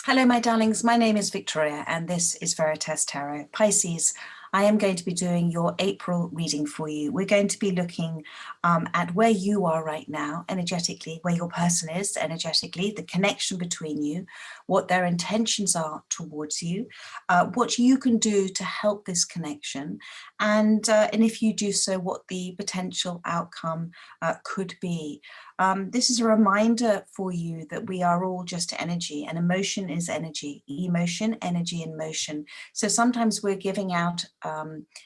Hello, my darlings. My name is Victoria, and this is Veritas Tarot. Pisces, I am going to be doing your April reading for you. We're going to be looking at where you are right now, energetically, where your person is energetically, the connection between you, what their intentions are towards you, what you can do to help this connection, and if you do so, what the potential outcome could be. This is a reminder for you that we are all just energy, and emotion is energy, emotion, energy, and motion. So sometimes we're giving out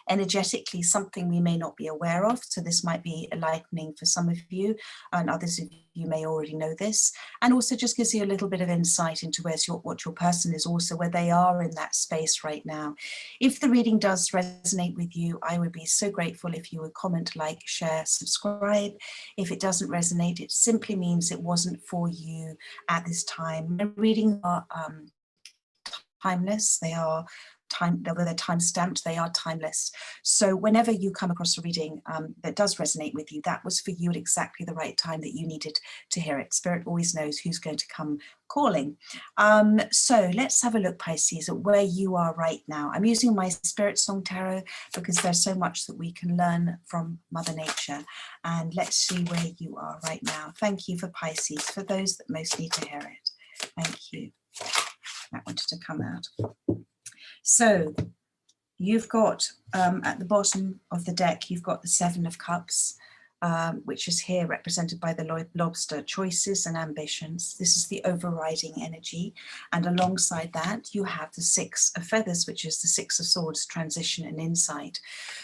energetically something we may not be aware of. So this might be enlightening for some of you, and others of you may already know this, and also just gives you a little bit of insight into what your person is, also where they are in that space right now. If the reading does resonate with you, I would be so grateful if you would comment, like, share, subscribe. If it doesn't resonate, it simply means it wasn't for you at this time. The readings are timeless. Whether they're time stamped, they are timeless. So whenever you come across a reading that does resonate with you, that was for you at exactly the right time that you needed to hear it. Spirit always knows who's going to come calling. So let's have a look, Pisces, at where you are right now. I'm using my Spirit Song Tarot because there's so much that we can learn from Mother Nature. And let's see where you are right now. Thank you for Pisces, for those that most need to hear it. Thank you. That wanted to come out. So you've got at the bottom of the deck, you've got the Seven of Cups, which is here represented by the lobster, choices and ambitions. This is the overriding energy. And alongside that, you have the Six of Feathers, which is the Six of Swords, transition and insight.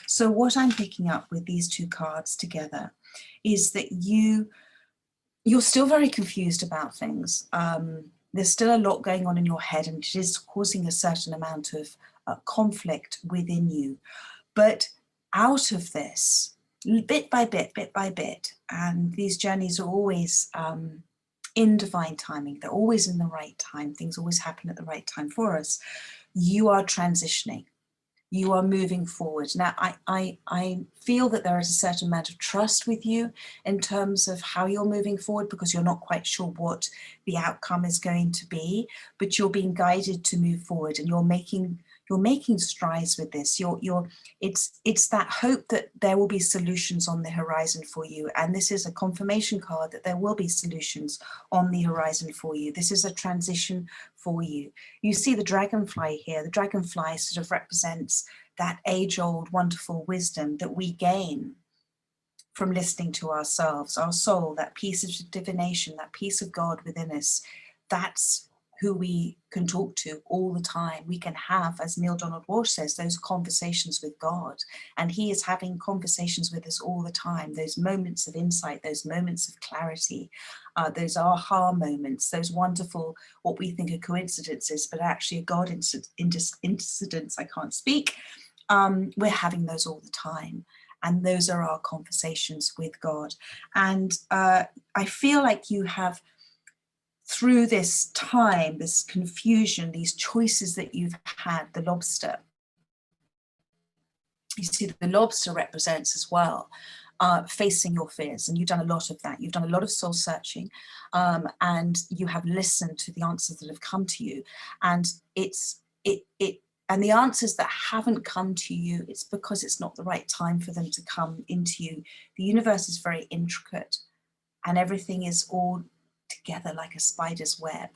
So what I'm picking up with these two cards together is that you're still very confused about things. There's still a lot going on in your head, and it is causing a certain amount of conflict within you. But out of this, bit by bit, and these journeys are always in divine timing. They're always in the right time. Things always happen at the right time for us. You are transitioning. You are moving forward. Now, I feel that there is a certain amount of trust with you in terms of how you're moving forward, because you're not quite sure what the outcome is going to be, but you're being guided to move forward, and you're making strides with this. It's that hope that there will be solutions on the horizon for you. And this is a confirmation card that there will be solutions on the horizon for you. This is a transition for you. You see the dragonfly here. The dragonfly sort of represents that age-old wonderful wisdom that we gain from listening to ourselves, our soul, that piece of divination, that piece of God within us. That's who we can talk to all the time. We can have, as Neil Donald Walsh says, those conversations with God. And he is having conversations with us all the time, those moments of insight, those moments of clarity, those aha moments, those wonderful, what we think are coincidences, but actually a God incidents, I can't speak. We're having those all the time. And those are our conversations with God. And I feel like you have, through this time, this confusion, these choices that you've had, the lobster. You see, the lobster represents as well facing your fears, and you've done a lot of that. You've done a lot of soul searching, and you have listened to the answers that have come to you. And and the answers that haven't come to you, it's because it's not the right time for them to come into you. The universe is very intricate, and everything is all together like a spider's web,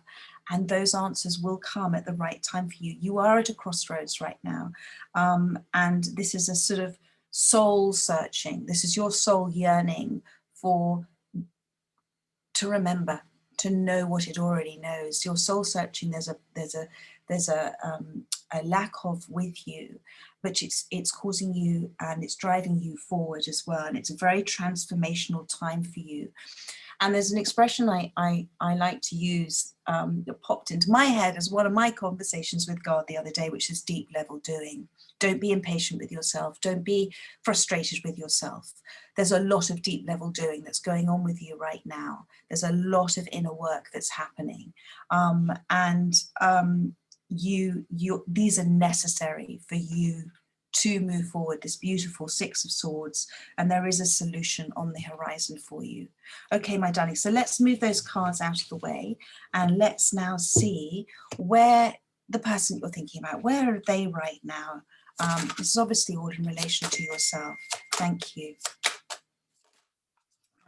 and those answers will come at the right time for you. You are at a crossroads right now, and this is a sort of soul searching. This is your soul yearning to remember, to know what it already knows. Your soul searching, there's a lack of with you, but it's causing you, and it's driving you forward as well, and it's a very transformational time for you. And there's an expression I like to use that popped into my head as one of my conversations with God the other day, which is deep level doing. Don't be impatient with yourself. Don't be frustrated with yourself. There's a lot of deep level doing that's going on with you right now. There's a lot of inner work that's happening. These are necessary for you to move forward, this beautiful Six of Swords, and there is a solution on the horizon for you. Okay, my darling, so let's move those cards out of the way, and let's now see where the person you're thinking about, where are they right now? This is obviously all in relation to yourself. Thank you.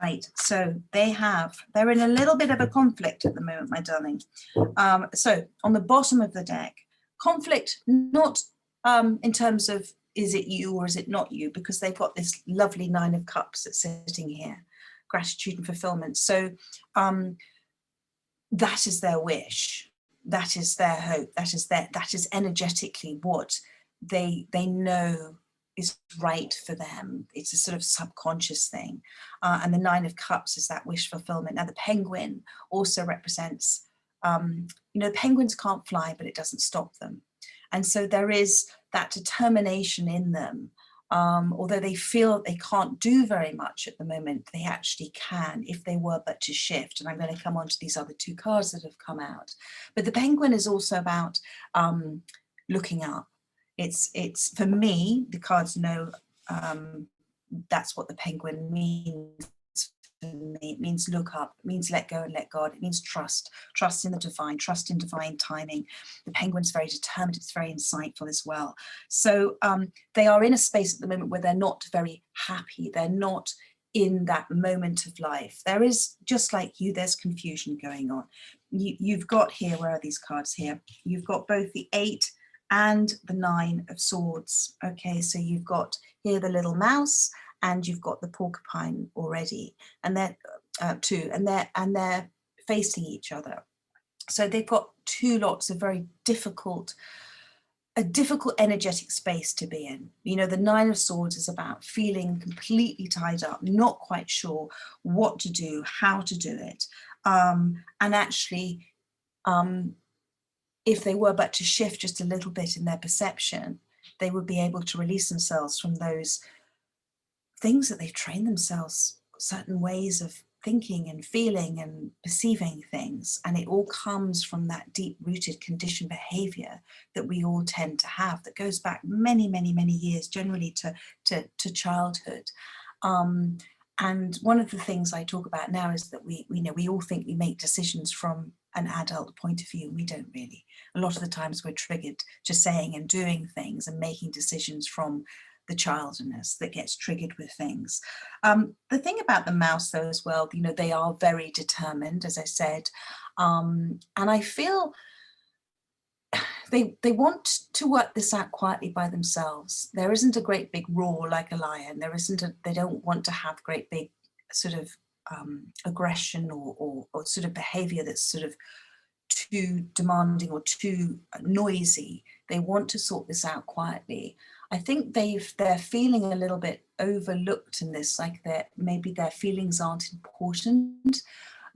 Right, so they're in a little bit of a conflict at the moment, my darling. So on the bottom of the deck, conflict, not in terms of is it you or is it not you, because they've got this lovely Nine of Cups that's sitting here, gratitude and fulfillment. So that is their wish, that is their hope, that is energetically what they know is right for them. It's a sort of subconscious thing. And the Nine of Cups is that wish fulfillment. Now the penguin also represents, you know, penguins can't fly, but it doesn't stop them. And so there is that determination in them. Although they feel they can't do very much at the moment, they actually can if they were but to shift. And I'm going to come on to these other two cards that have come out. But the penguin is also about looking up. It's for me, the cards know that's what the penguin means for me. It means look up, it means let go and let God, it means trust in the divine, trust in divine timing. The penguin's very determined, it's very insightful as well. So they are in a space at the moment where they're not very happy, they're not in that moment of life. There is, just like you, there's confusion going on. You've got here, where are these cards here? You've got both the 8 and the 9 of Swords. Okay, so you've got here the little mouse and you've got the porcupine already, and they're two, and they're facing each other. So they've got two lots of very difficult, a difficult energetic space to be in. You know, the 9 of Swords is about feeling completely tied up, not quite sure what to do, how to do it, and actually if they were but to shift just a little bit in their perception, they would be able to release themselves from those things that they've trained themselves, certain ways of thinking and feeling and perceiving things. And it all comes from that deep-rooted conditioned behavior that we all tend to have, that goes back many, many, many years, generally to childhood. And one of the things I talk about now is that we all think we make decisions from an adult point of view. We don't really. A lot of the times we're triggered to saying and doing things and making decisions from the childness that gets triggered with things. The thing about the mouse though as well, you know, they are very determined, as I said, and I feel they want to work this out quietly by themselves. There isn't a great big roar like a lion. They don't want to have great big sort of aggression or sort of behavior that's sort of too demanding or too noisy. They want to sort this out quietly. I think they're feeling a little bit overlooked in this, like that maybe their feelings aren't important,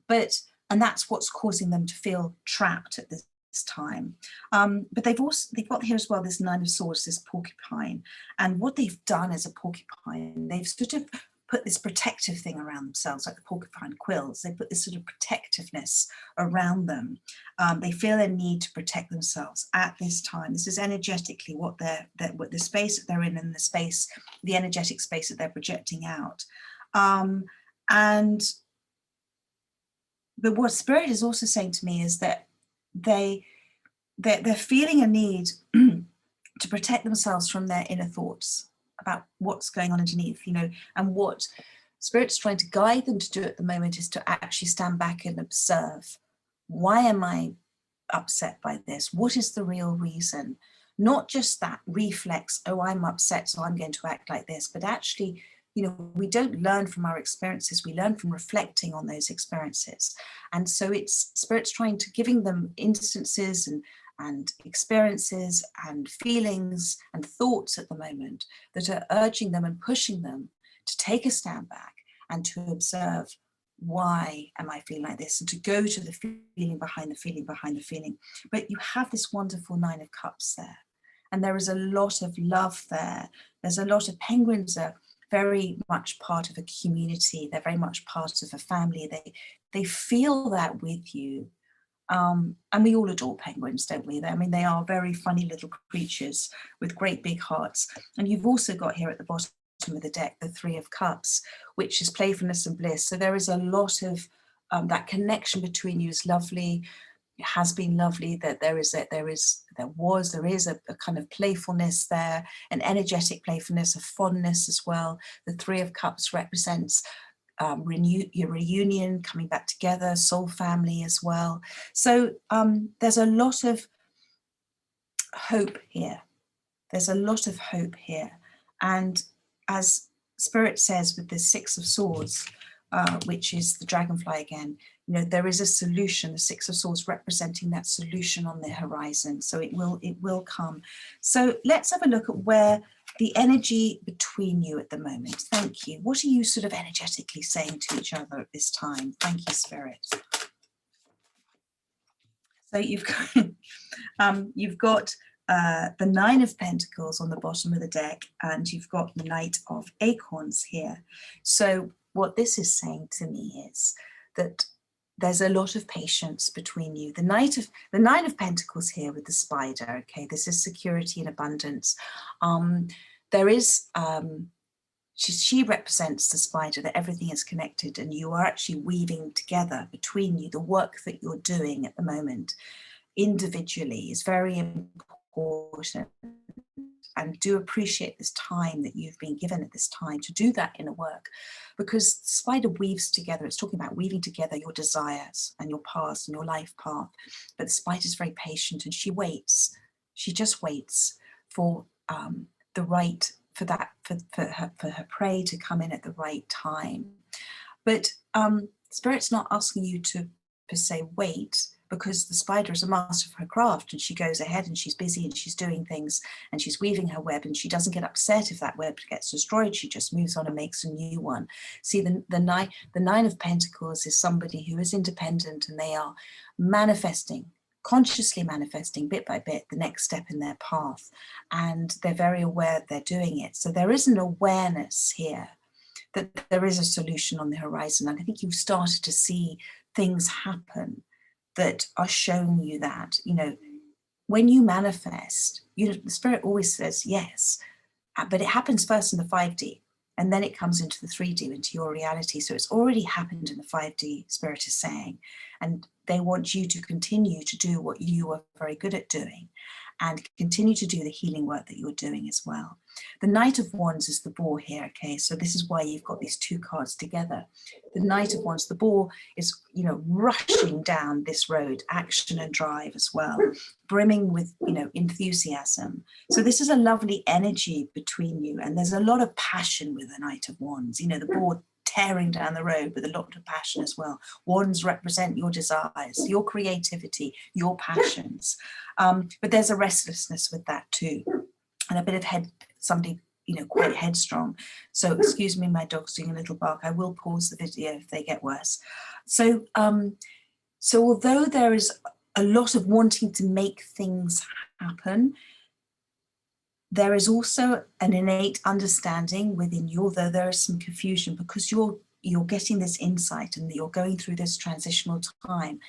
and that's what's causing them to feel trapped at this time. But they've got here as well this 9 of Swords, this porcupine, and what they've done as a porcupine, they've sort of put this protective thing around themselves, like the porcupine quills. They put this sort of protectiveness around them. They feel a need to protect themselves at this time. This is energetically what the space that they're in, and the energetic space that they're projecting out. But what Spirit is also saying to me is that they're feeling a need to protect themselves from their inner thoughts about what's going on underneath, you know, and what Spirit's trying to guide them to do at the moment is to actually stand back and observe. Why am I upset by this? What is the real reason? Not just that reflex, oh, I'm upset, so I'm going to act like this, but actually, you know, we don't learn from our experiences, we learn from reflecting on those experiences. And so it's Spirit's trying to giving them instances and experiences and feelings and thoughts at the moment that are urging them and pushing them to take a stand back and to observe, why am I feeling like this? And to go to the feeling behind the feeling behind the feeling. But you have this wonderful 9 of Cups there. And there is a lot of love there. There's a lot of penguins are very much part of a community. They're very much part of a family. They feel that with you. And we all adore penguins, don't we? I mean, they are very funny little creatures with great big hearts. And you've also got here at the bottom of the deck, the Three of Cups, which is playfulness and bliss. So there is a lot of that connection between you is lovely. It has been lovely that there is a kind of playfulness there, an energetic playfulness, a fondness as well. The Three of Cups represents your reunion, coming back together, soul family as well. So there's a lot of hope here. There's a lot of hope here. And as Spirit says with the Six of Swords, which is the dragonfly again, you know, there is a solution, the Six of Swords representing that solution on the horizon. So it will come. So let's have a look at where the energy between you at the moment. Thank you. What are you sort of energetically saying to each other at this time? Thank you, Spirit. So you've got the Nine of Pentacles on the bottom of the deck, and you've got the Knight of Acorns here. So what this is saying to me is that there's a lot of patience between you. The Nine of Pentacles here with the spider, okay, this is security and abundance. There is, she represents the spider, that everything is connected and you are actually weaving together between you. The work that you're doing at the moment individually is very important, and do appreciate this time that you've been given at this time to do that inner work, because the spider weaves together. It's talking about weaving together your desires and your past and your life path. But the spider is very patient, and she waits. She just waits for the right, for her prey to come in at the right time. But Spirit's not asking you to per se wait, because the spider is a master of her craft, and she goes ahead and she's busy and she's doing things and she's weaving her web, and she doesn't get upset if that web gets destroyed. She just moves on and makes a new one. See, the Nine of Pentacles is somebody who is independent, and they are manifesting, consciously manifesting bit by bit the next step in their path, and they're very aware they're doing it. So there is an awareness here that there is a solution on the horizon, and I think you've started to see things happen that are showing you that, you know, when you manifest, the Spirit always says yes, but it happens first in the 5D, and then it comes into the 3D, into your reality. So it's already happened in the 5D, Spirit is saying, and they want you to continue to do what you are very good at doing, and continue to do the healing work that you're doing as well. The Knight of Wands is the boar here, okay? So this is why you've got these two cards together. The Knight of Wands, the boar, is, you know, rushing down this road, action and drive as well, brimming with, you know, enthusiasm. So this is a lovely energy between you, and there's a lot of passion with the Knight of Wands. You know, the boar tearing down the road with a lot of passion as well. Wands represent your desires, your creativity, your passions. But there's a restlessness with that too, and a bit of somebody, you know, quite headstrong. So excuse me, my dog's doing a little bark. I will pause the video if they get worse. So, so although there is a lot of wanting to make things happen, there is also an innate understanding within you, although there is some confusion, because you're getting this insight and you're going through this transitional time.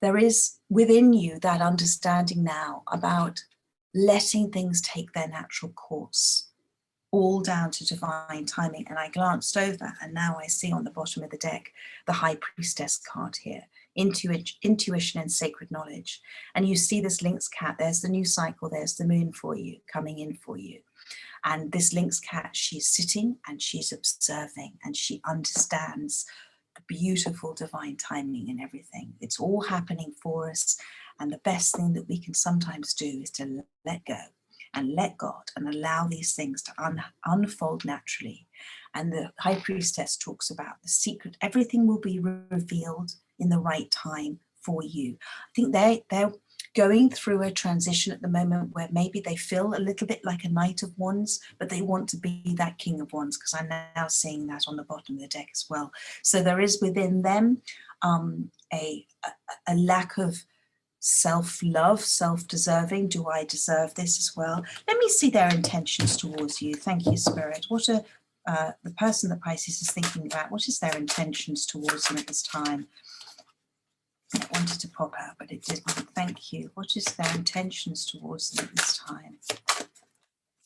There is within you that understanding now about letting things take their natural course, all down to divine timing. And I glanced over, and now I see on the bottom of the deck the High Priestess card here, intuition and sacred knowledge. And you see this lynx cat, there's the new cycle, there's the moon for you, coming in for you. And this lynx cat, she's sitting and she's observing, and she understands the beautiful divine timing and everything. It's all happening for us. And the best thing that we can sometimes do is to let go and let God and allow these things to unfold naturally. And the High Priestess talks about the secret. Everything will be revealed in the right time for you. I think they're going through a transition at the moment where maybe they feel a little bit like a Knight of Wands, but they want to be that King of Wands, because I'm now seeing that on the bottom of the deck as well. So there is within them a lack of self-love, self-deserving. Do I deserve this as well? Let me see their intentions towards you. Thank you, Spirit. What are the person that Pisces is thinking about? What is their intentions towards them at this time? It wanted to pop out, but it didn't. Thank you. What is their intentions towards them at this time?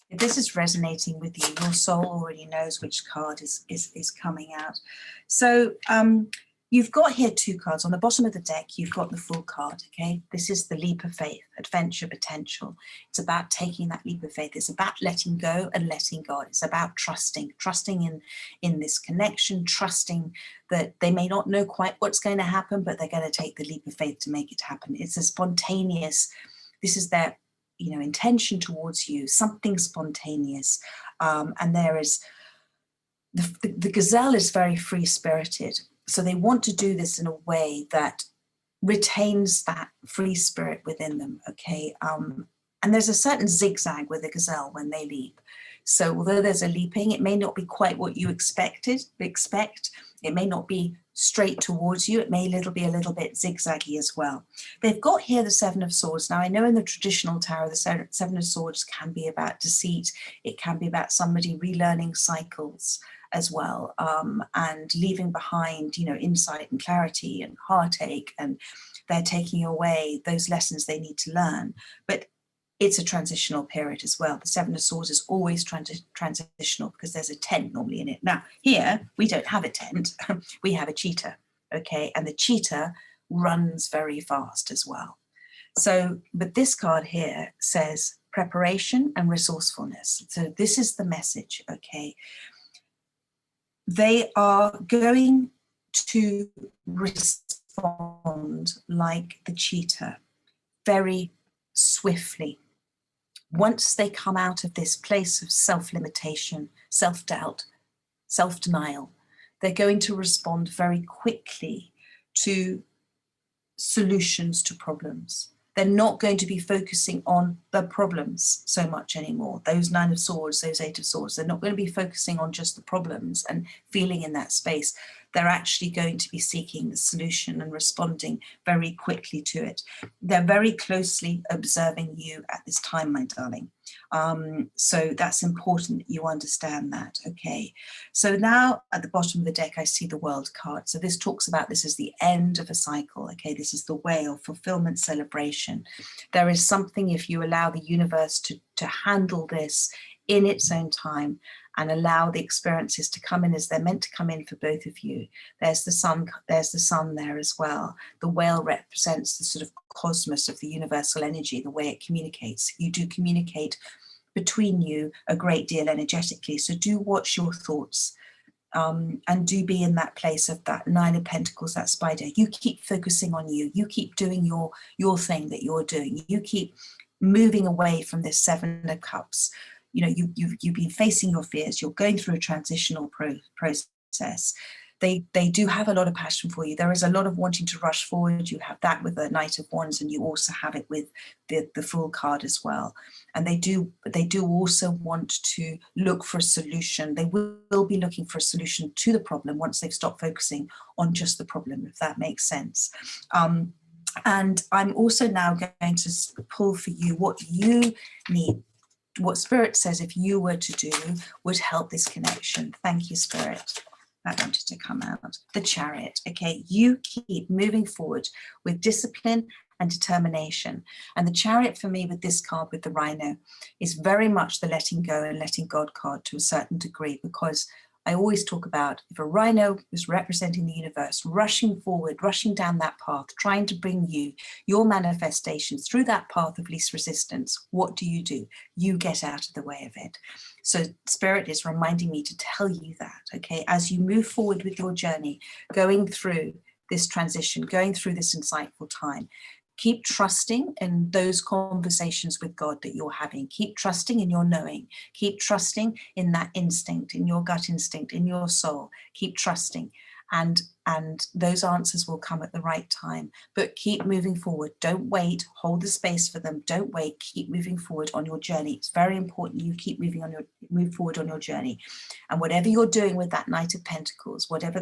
If this is resonating with you, your soul already knows which card is coming out. So you've got here 2 cards. On the bottom of the deck, you've got the Fool card, okay? This is the leap of faith, adventure, potential. It's about taking that leap of faith. It's about letting go and letting God. It's about trusting in this connection, trusting that they may not know quite what's going to happen, but they're going to take the leap of faith to make it happen. It's a spontaneous, this is their intention towards you, something spontaneous. And there is, the gazelle is very free-spirited. So they want to do this in a way that retains that free spirit within them, okay? And there's a certain zigzag with the gazelle when they leap. So although there's a leaping, it may not be quite what you expect. It may not be straight towards you. It may be a little bit zigzaggy as well. They've got here the 7 of Swords. Now, I know in the traditional tarot, the 7 of Swords can be about deceit. It can be about somebody relearning cycles as well, and leaving behind, insight and clarity and heartache, and they're taking away those lessons they need to learn. But it's a transitional period as well. The 7 of Swords is always transitional because there's a tent normally in it. Now, here, we don't have a tent. We have a cheetah, okay? And the cheetah runs very fast as well. So, but this card here says preparation and resourcefulness. So this is the message, okay? They are going to respond like the cheetah, very swiftly. Once they come out of this place of self-limitation, self-doubt, self-denial, they're going to respond very quickly to solutions to problems. They're not going to be focusing on the problems so much anymore. Those 9 of Swords, those 8 of Swords, they're not going to be focusing on just the problems and feeling in that space. They're actually going to be seeking the solution and responding very quickly to it. They're very closely observing you at this time, my darling. So that's important that you understand that, okay? So now at the bottom of the deck, I see the World card. So this talks about this as the end of a cycle, okay? This is the whale, fulfillment, celebration. There is something, if you allow the universe to handle this in its own time and allow the experiences to come in as they're meant to come in for both of you. There's the sun there as well. The whale represents the sort of cosmos of the universal energy, the way it communicates. You do communicate between you a great deal energetically. So do watch your thoughts, and do be in that place of that 9 of Pentacles, that spider. You keep focusing on you. You keep doing your thing that you're doing. You keep moving away from this 7 of Cups. You've been facing your fears. You're going through a transitional process. They do have a lot of passion for you. There is a lot of wanting to rush forward. You have that with the Knight of Wands, and you also have it with the Fool card as well. And they do also want to look for a solution. They will be looking for a solution to the problem once they've stopped focusing on just the problem, if that makes sense. And I'm also now going to pull for you what you need, what Spirit says if you were to do would help this connection. Thank you, Spirit. That wanted to come out. The Chariot, okay? You keep moving forward with discipline and determination. And the Chariot for me with this card, with the Rhino, is very much the letting go and letting God card to a certain degree, because I always talk about if a rhino is representing the universe, rushing forward, rushing down that path, trying to bring you your manifestations through that path of least resistance, what do? You get out of the way of it. So Spirit is reminding me to tell you that, okay, as you move forward with your journey, going through this transition, going through this insightful time, keep trusting in those conversations with God that you're having. Keep trusting in your knowing. Keep trusting in that instinct, in your gut instinct, in your soul. Keep trusting. And those answers will come at the right time. But keep moving forward. Don't wait. Hold the space for them. Don't wait. Keep moving forward on your journey. It's very important you keep move forward on your journey. And whatever you're doing with that Knight of Pentacles, whatever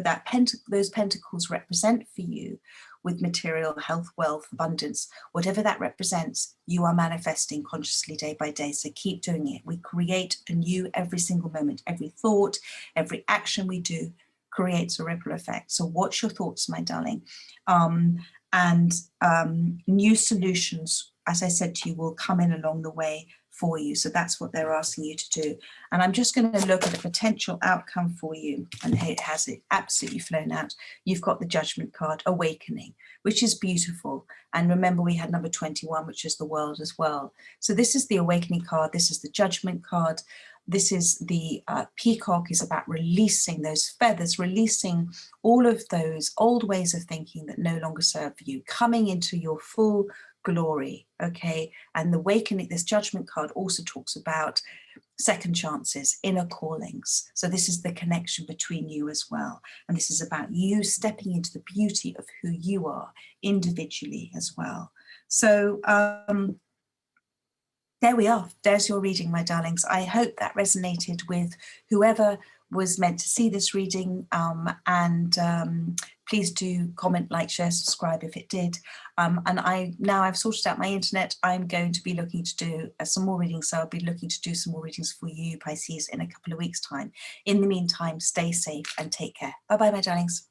those pentacles represent for you, with material, health, wealth, abundance, whatever that represents, you are manifesting consciously day by day. So keep doing it. We create anew every single moment. Every thought, every action we do creates a ripple effect. So watch your thoughts, my darling. and new solutions, as I said to you, will come in along the way for you. So that's what they're asking you to do. And I'm just going to look at a potential outcome for you. And it has it absolutely flown out. You've got the Judgment card, Awakening, which is beautiful. And remember, we had number 21, which is the World as well. So this is the Awakening card. This is the Judgment card. This is the Peacock, is about releasing those feathers, releasing all of those old ways of thinking that no longer serve you, coming into your full glory, okay? And the Awakening, this Judgment card also talks about second chances, inner callings. So this is the connection between you as well. And this is about you stepping into the beauty of who you are individually as well. So there we are. There's your reading, my darlings. I hope that resonated with whoever was meant to see this reading, and please do comment, like, share, subscribe if it did. And now I've sorted out my internet, I'm going to be looking to do some more readings. So I'll be looking to do some more readings for you, Pisces, in a couple of weeks' time. In the meantime, stay safe and take care. Bye-bye, my darlings.